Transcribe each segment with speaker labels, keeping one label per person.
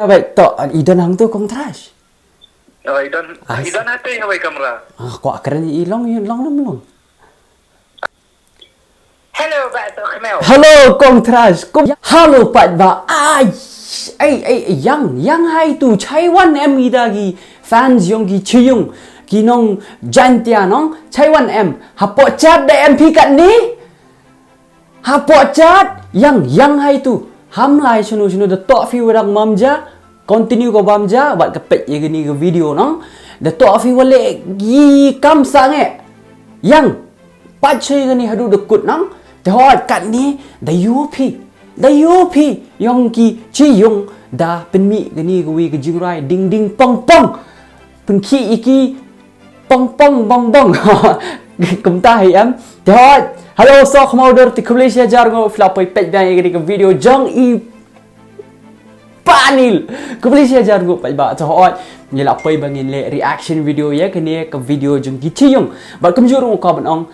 Speaker 1: Baik, tok idan hang tu kong Thrash.
Speaker 2: Oh, idan hati hawai kamera.
Speaker 1: Kok akhirnya ilong long.
Speaker 2: Hello, Pak SOHKHMOW.
Speaker 1: Hello kong Thrash. Hello Pak Ba. Yang hai tu Taiwan em idagi fans yong gi chiyung kinong jantia nong Taiwan em. Hapo chat da em pikat ni. Hapo chat yang hai tu. Ham lai sunu the top view rak mamja continue ko bamja bat kepet ye gini ke video nong the top view wale gi kam sange yang pachai gani hadu dekut nong the hot kat ni the UP yong ki chi yong da penmi gani ke wi ke jingrai ding pong penki iki pong bong kumta em the hot Hello, SOHKHMOW dari Malaysia jarang flapoi page dan ini ke video jang i panil ke Malaysia jarang page ba tahot ni lapoi bangin le reaction video ya kini ke video jang giciyung ba kemjurung ka banong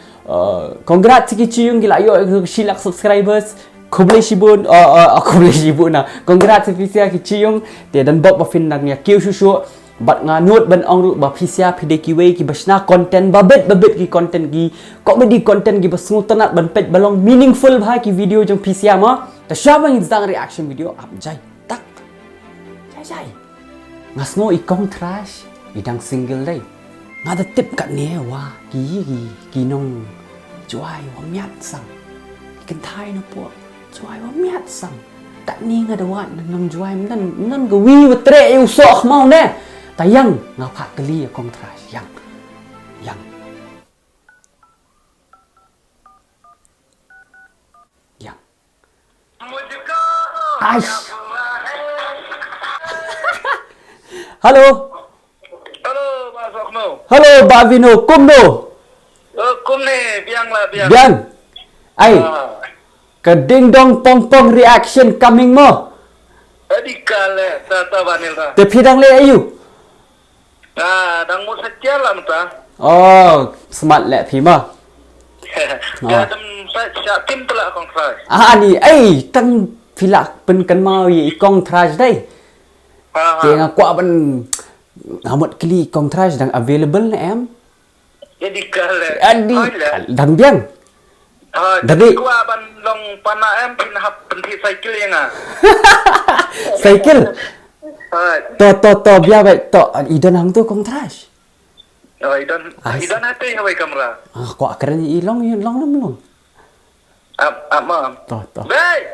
Speaker 1: congrats giciyung gila yo silak subscribers ke Malaysia bun na congrats pisia giciyung te dan bok ba fin nang ya kiu susu bat nganut ban ong ba phisia phide ki we ki basna content babet ki content ki comedy content ki basu tanat ban pet balong meaningful bha ki video jong phisia ma ta shabang izang reaction video ap jai tak jai ngasno ikong Thrash idang single dai ngada tip kat ne wa ki nong juai wa miat sang ikan thai no po juai wa miat sang kat ni ngada wat nong juai nan ga wi wa tre yu SOHKHMOW ne tayang ngapa kylli ya kong Thrash yang Aish. Halo
Speaker 2: Pak SOHKHMOW.
Speaker 1: Halo Pak Vino kum do
Speaker 2: Kum ni biang.
Speaker 1: Ai keding dong pong reaction coming mo
Speaker 2: Tadi kale tata vanil ta.
Speaker 1: te phidang le ayu
Speaker 2: Dang mo saja lah mata.
Speaker 1: oh smart le phi ma
Speaker 2: Ya dam sa tim pula kong Thrash.
Speaker 1: ni tang philak pen kan mau yi kong Thrash dai ke nga kwa ban ngamot kylli kong Thrash dang available na em
Speaker 2: Jadi kale.
Speaker 1: adi dang biang
Speaker 2: Jadi gua ban long pana em pinhap penti cycle yang
Speaker 1: cycle to bia baik to idan hang tu kong Thrash
Speaker 2: Oh, idan hati hawai kamera.
Speaker 1: kok akhirnya ilong long
Speaker 2: Ma.
Speaker 1: to
Speaker 2: Baik.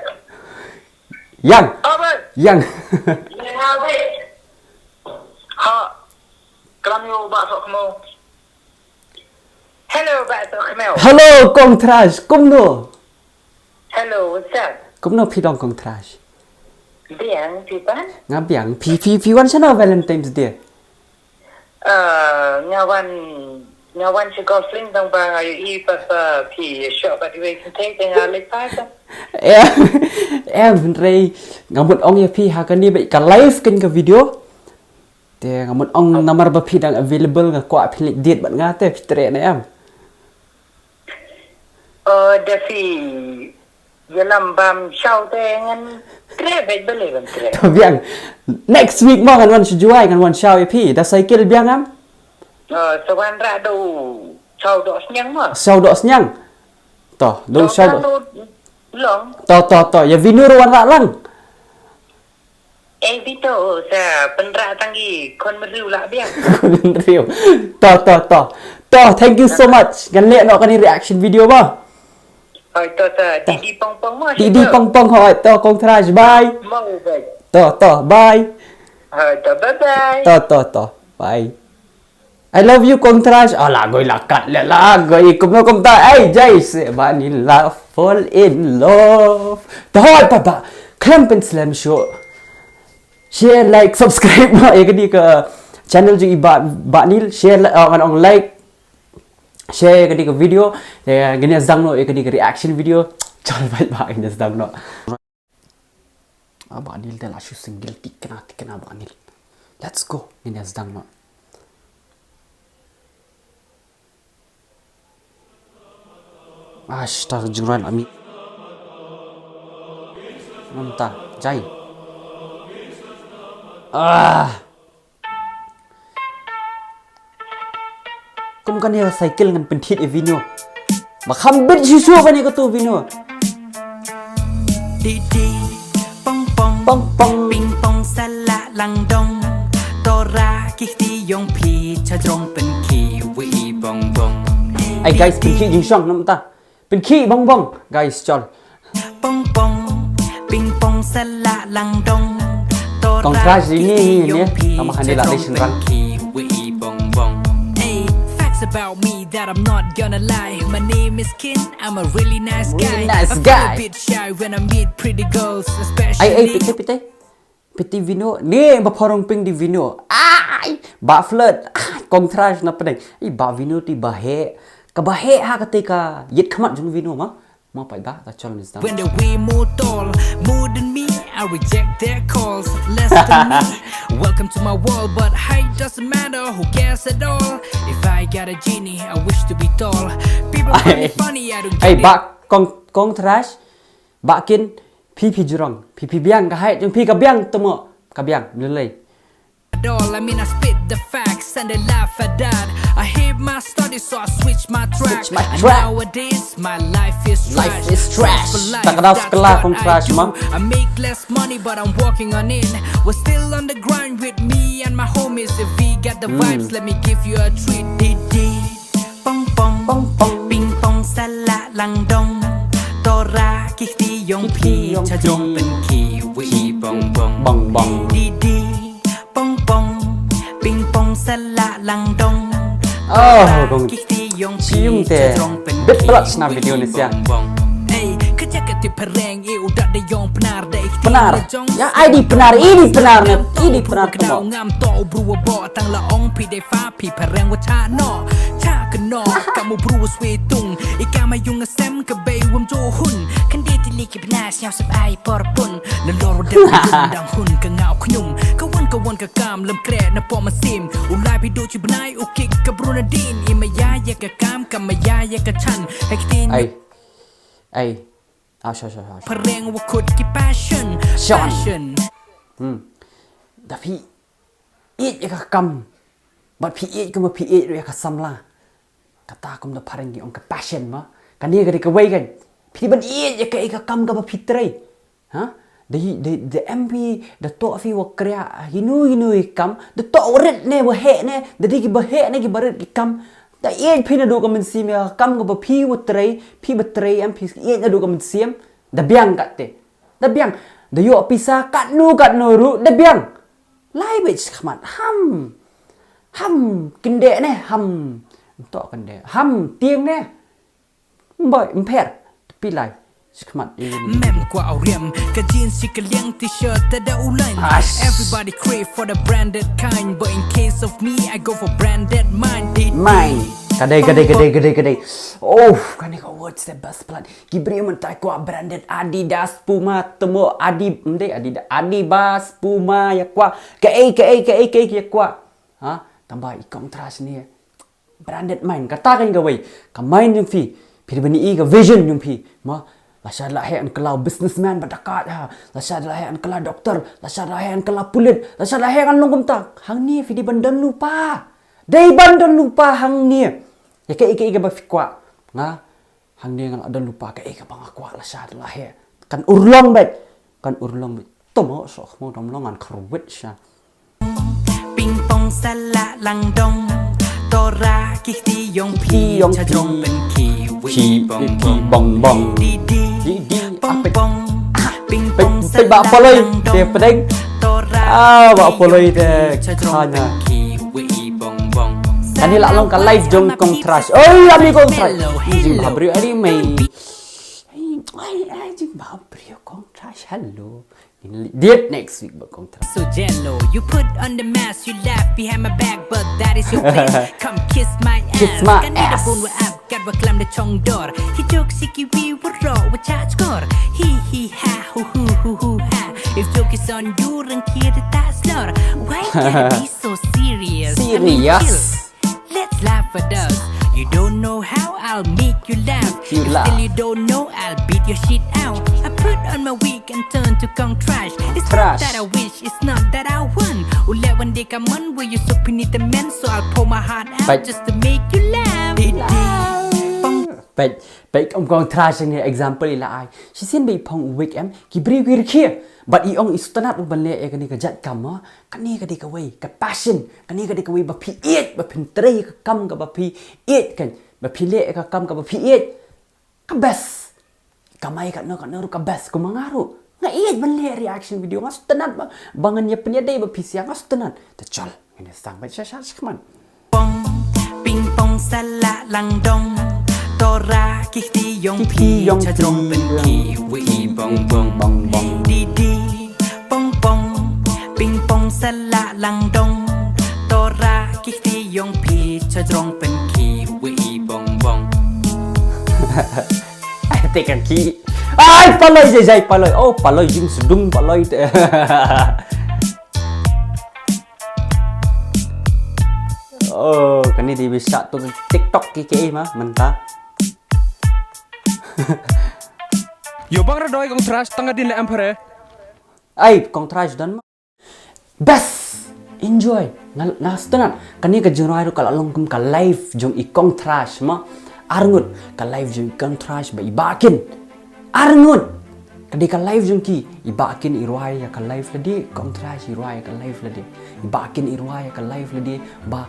Speaker 1: yang
Speaker 2: Ha. Kamu Pak SOHKHMOW. Hello, Pak SOHKHMOW.
Speaker 1: hello kong Thrash kum no
Speaker 2: Hello, what's up?
Speaker 1: kum no phidong kong Thrash
Speaker 2: Biang, Pipan?
Speaker 1: ngabiang pi wan sana Valentine's Day
Speaker 2: Ngawan si golfing tang bang ayu I pa pi shop at we can take dengan lepas.
Speaker 1: em rei ngamut ong ya pi ha kan ni bai ka live kan ka video te ngamut ong nomor ba pi dang available nga kwa pi date bat nga te fitre na em
Speaker 2: Defi Yalam bam show te ngan tre bet beli ban tre.
Speaker 1: to biang next week mo kan wan sujuai kan wan show ya pi da cycle biang am
Speaker 2: Sewan ra do show do senyang ma.
Speaker 1: show do senyang to do show do
Speaker 2: long.
Speaker 1: to ya vinur wan ra lang
Speaker 2: Vito sa penra tangi kon meriu lah biang.
Speaker 1: riu to thank you so much gan le no kan ni reaction video ba
Speaker 2: To sa Didi Pong ma.
Speaker 1: Didi Pong hỏi to kong Thrash bye
Speaker 2: Mau baik.
Speaker 1: to bye
Speaker 2: To bye.
Speaker 1: to bye I love you kong Thrash lagoy lakat le lagoy kum ta jai se vanilla fall in love to hỏi pa klampen slam show share like subscribe ma ya kadi ke channel ju ba nil share on like share kadi ke video ya gini azang no ya kadi ke reaction video chal bai ba ini azang no ba nil de la shu single tikna ba nil let's go gini azang no tar juran ami namta jai ก็มันเนี่ยไซเคิลกันเป็นทิศไอวินโอมาคำบิดชัวๆกันนี่ก็ตัววินโอ
Speaker 3: ดีดีปองปอง
Speaker 1: ปองปอง
Speaker 3: ปิงปองสละลังดงตอรากิกที่ยงพีชะจงเป็นขีวีบองบอง
Speaker 1: ไอ้ guys เป็นขี้ยิงช่องน้ำตาเป็นขี้บองบอง guys จอล
Speaker 3: ปองปองปิงปองสละลังดงตอรา
Speaker 1: Thrash ini ya sama handle addiction run
Speaker 3: about me that I'm not gonna lie. My name is Kin. I'm a really nice guy.
Speaker 1: Nice
Speaker 3: I
Speaker 1: guy.
Speaker 3: feel a bit shy when I meet pretty girls, especially.
Speaker 1: Piti Vino. Ni baparong ping di Vino. Ay, ba flirt. Kong Thrash na pedeng. Ba Vino ti bahe. Kabahe ha ketika yit khamat jung Vino ma. Mau pai ba ta chol ni sta.
Speaker 3: When the way more tall, more than me, I reject their calls. Less than me. Welcome to my world, but height doesn't matter. Who cares at all? If I got a genie, I wish to be tall. People find me funny, I don't get it.
Speaker 1: Ba Kong Thrash. Ba kin pi jurong. Pi biang ka hai jung pi ka biang tomo. Ka biang lelei.
Speaker 3: I mean I spit the facts and they laugh at that. I hate my studies so I switch my track. And nowadays my life is trash.
Speaker 1: Life is trash.
Speaker 3: Tak
Speaker 1: kenal sekelah Kong Thrash mah.
Speaker 3: I make less money but I'm working on it. We're still on the grind with me and my homies. If we got the vibes, let me give you a treat. Didi, pong pong,
Speaker 1: Pong pong.
Speaker 3: ping pong sala lang dong. Tora kikti yong pi, cha jong pen ki wi bong bong.
Speaker 1: Bong bong.
Speaker 3: Didi, pong pong, ping pong sala lang dong.
Speaker 1: Oh,
Speaker 3: Kong cium
Speaker 1: teh. Bet pelat senang video ni siang. Benar. Ya ID benar, ini benar nih. Ini benar temu.
Speaker 3: Kamu buru swetung Ika mayung ngesem ke bewam johun Kan dia tiliki benas yang sebai porpun Leloro dan hun ke ngau knyum Kawan-kawan ke kam lem kret na po masim Ulai pido ci benai ukik ke brunadin Imaya ya ke kam kamaya ya ke chan Hektin
Speaker 1: Ay. Sure.
Speaker 3: Pareng wakut ki passion
Speaker 1: Tapi it ya ka kam. But pi it kuma pi it ya ka samla. Kata aku mda pareng gi on ka passion ma. Kan dia ka wei kan. Pi ban it ya ka kam ka ba pitrai. Ha? The MP the to fi wa krea hinu kam the to red ne wa he ne the di ki ba he ne ki baret ki kam. Da it pi na do ka min sim ya kam ka ba pi wa trai pi ba trai MP it na do ka min sim. Da biang kat te. Da biang. Da yo pisa kat nu ru da biang. Lai bich khamat ham kinde ne ham to kan de ham tieng ne boy impet pi lai skmat
Speaker 3: mem kwa aurem ka jeans si kaliang t-shirt tada ulan everybody crave for the branded kind but in case of me I go for branded mine Gede. Oh, kan ko words the best plan. Gibri mentai ko branded Adidas Puma temo Adibas Puma ya kwa ke ya kwa. Ha? Tambah ikam Thrash ni. Branded mine kata kan gawai. Ka mine yung fi. Bani ka vision yung fi. Ma lasad lahi an kalau businessman badakat ha. Lasad lahi an kalau doktor, lasad lahi an kalau pulit, lasad lahi an longkom tak. Hang ni fi di bandan lupa. Dai bandan lupa hang ni. Ya ke ika ba fikwa. Nga hang ni ngal adan lupa ke ika bang akwa lasad lahi. Kan urlong bet. Tomo SOHKHMOW domlongan kerwit sya. Ping pong sala lang dong. Tora kikti yong pi cha jong pen ki wi bong bong Didi pong pong ping pong sala lang dong Tora kikti cha jong pen ki wi bong bong Tadi lak long ka live jong Kong Thrash. Oh, ami Kong Thrash. Jing babri ari mai. Ai jing babri Kong Thrash. Hello. Date next week but Kong Thrash. So jello, you put on the mask, you laugh behind my back, but that is your place. Come kiss my ass.
Speaker 1: Kiss my ass.
Speaker 3: Kat waklam de chong door. He joke siki we would raw with chat score. He ha hu ha. If joke is on you, then kill the task lord. Why can't be so serious?
Speaker 1: Serious.
Speaker 3: Let's laugh at us. You don't know how I'll make you laugh.
Speaker 1: You laugh.
Speaker 3: Still you don't know I'll beat your shit out. I put on my wig and turn to Kong Thrash. It's
Speaker 1: Thrash.
Speaker 3: not that I wish, it's not that I want.
Speaker 4: recommend where you so beneath the men, so I'll pour my heart out
Speaker 1: But-
Speaker 4: just to make you laugh. Didi, Pong.
Speaker 1: Baik ông con Thrash ni example ila ai. Si sin bei Pong week em ki bri wir kia. But i ong istanat u ban le e kani ka jat kam ma. Kani ka di ka wei ka passion. Kani ka di ka wei ba pi it ba pin tre ka kam ka ba pi it kan. Ba pi le ka kam ka ba pi it. Ka best. Kamai kat no ka best ko mangaru. Nga ieid ban le reaction video ngas tanat ba. Bangan ya penya dai ba pi sia ngas tanat. Ta chal. Ini sang ba SOHKHMOW.
Speaker 4: Pong, ping pong sala lang dong. Tora kiki yong pi cha drong pen ki wi bong bong
Speaker 1: bong bong.
Speaker 4: Didi, pong pong, ping pong sala lang dong. Tora kiki yong pi cha drong pen ki wi bong bong.
Speaker 1: Tekan ki. Ai paloi jai paloi. Oh paloi jing sedung paloi. Oh kan ni di bisa tu TikTok ki mah mentah.
Speaker 5: Yo bang radoi kong Thrash tengah din le ampere.
Speaker 1: Ai kong Thrash dan best enjoy nas tenan kani ka jengrai ru kala longkum ka live jong i kong Thrash ma arngut ka live jong kong Thrash ba ibakin arngut kadi ka live jong ki ibakin irwai ya ka live ladi kong Thrash irwai ka live ladi ibakin irwai ka live ladi ba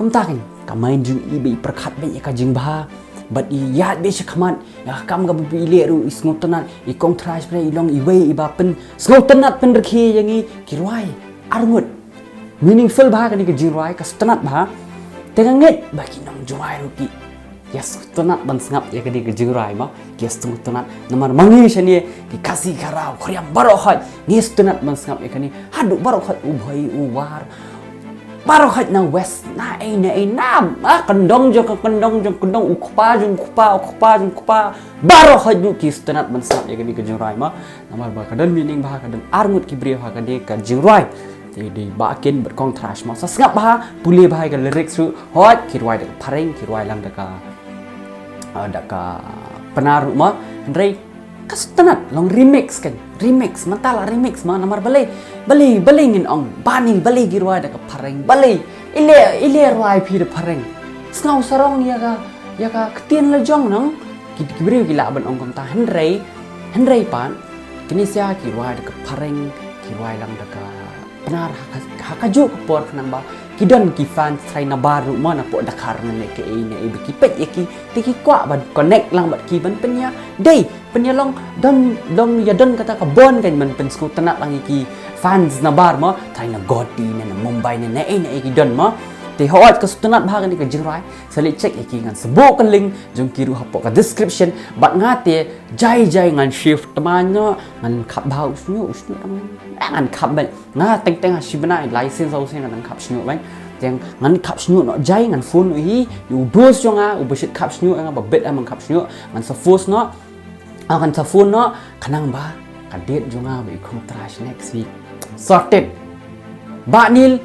Speaker 1: kum takin ka main jong i be perkhat be ka jeng ba but ieid be SOHKHMOW ya kam ga bi le ru isngotanan i kong Thrash pre ilong i wei iba pen sngotanat pen rekhi yangi kirwai arngut meaningful ba kani ka jirwai ka stanat ba tenganget baki nong juai ru ki yes stanat ban sngap ya kadi ka jirwai ma yes stanat namar mangi shani ki kasi karau khriam baro khat ni stanat ban sngap ya kani hadu baro khat u bhai u war baro khat na west na nam kendong jo ukpa baro khat ju ki stanat ban sngap ya kani ka jirwai ma namar ba kadan meaning ba kadan arngut ki bre ha kadi ka jirwai di bakin berkong Thrash ma sasngap bah puli bah ka lyrics ru hot kirwai dak pareng kirwai lang daka penaru ma ndrei kastanat long remix kan remix mantala remix ma namar bale ngin ong bani bale kirwai dak pareng bale ile rwai phi de pareng sngau sarong ya ka ketien la jong nang kibriu gila ban ong kom ta hendrei pan kini sia kirwai dak pareng kirwai lang daka benar hakaju por nang ba kidon ki fan try na baru mana po dakar na ke ine ibiki pet yaki tiki kwa ban connect lang bat ki ban penya dei penya long dong ya don kata ka bon kan man pen sku tanak lang iki fans na bar ma try na goti na Mumbai na ine iki don ma te hot ka sutanat bahagan ka jingrai sali check iki ngan sebok link jong kiru hapo ka description bat ngate jai ngan shift temannya ngan khap bau usnu taman ngan khap ban nga teng shibana license au sen ngan khap snu ban yang ngan khap snu no jai ngan phone hi u dos jonga u besit khap snu nga ba bet amang khap snu ngan sa force no ngan sa phone no kanang ba ka date jonga ba ikong Thrash next week sorted ba nil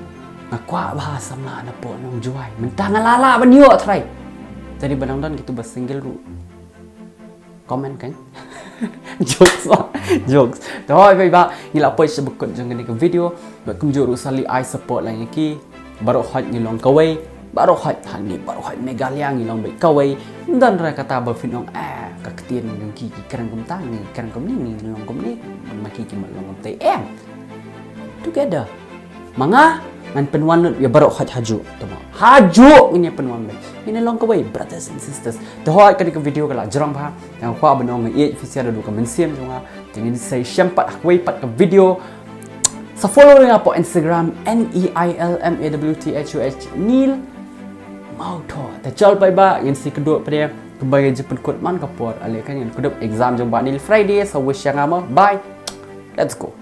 Speaker 1: kwa bahasa mana po nong juai mentang lala ban yo try jadi benang dan gitu bas single ru comment kan jokes thôi vậy ba như là bây giờ bực jang ni cái video ba kum juru sali I support lang ki baru hot ni long kawai baru hot hani baru hot megalia ni long bai kawai dan ra kata ba finong ka ketien ng ki kan kum tang ni kan kum ni long kum ni maki ki long tai together manga ngan penwan ya baru haju tama haju ini penwan bai ini long kawai brothers and sisters the hot ka video ka la jarang ba yang kwa banong ieid official du ka mensiam jonga tingin say syampat akwai pat ka video sa follow nga po Instagram NEILMAWTHUH Nil mau tho ta chal pai ba yin si kedua pada kembali jepun kod man kapor ale kan yang kedua exam jom ba Nil Friday so wish yang ama bye let's go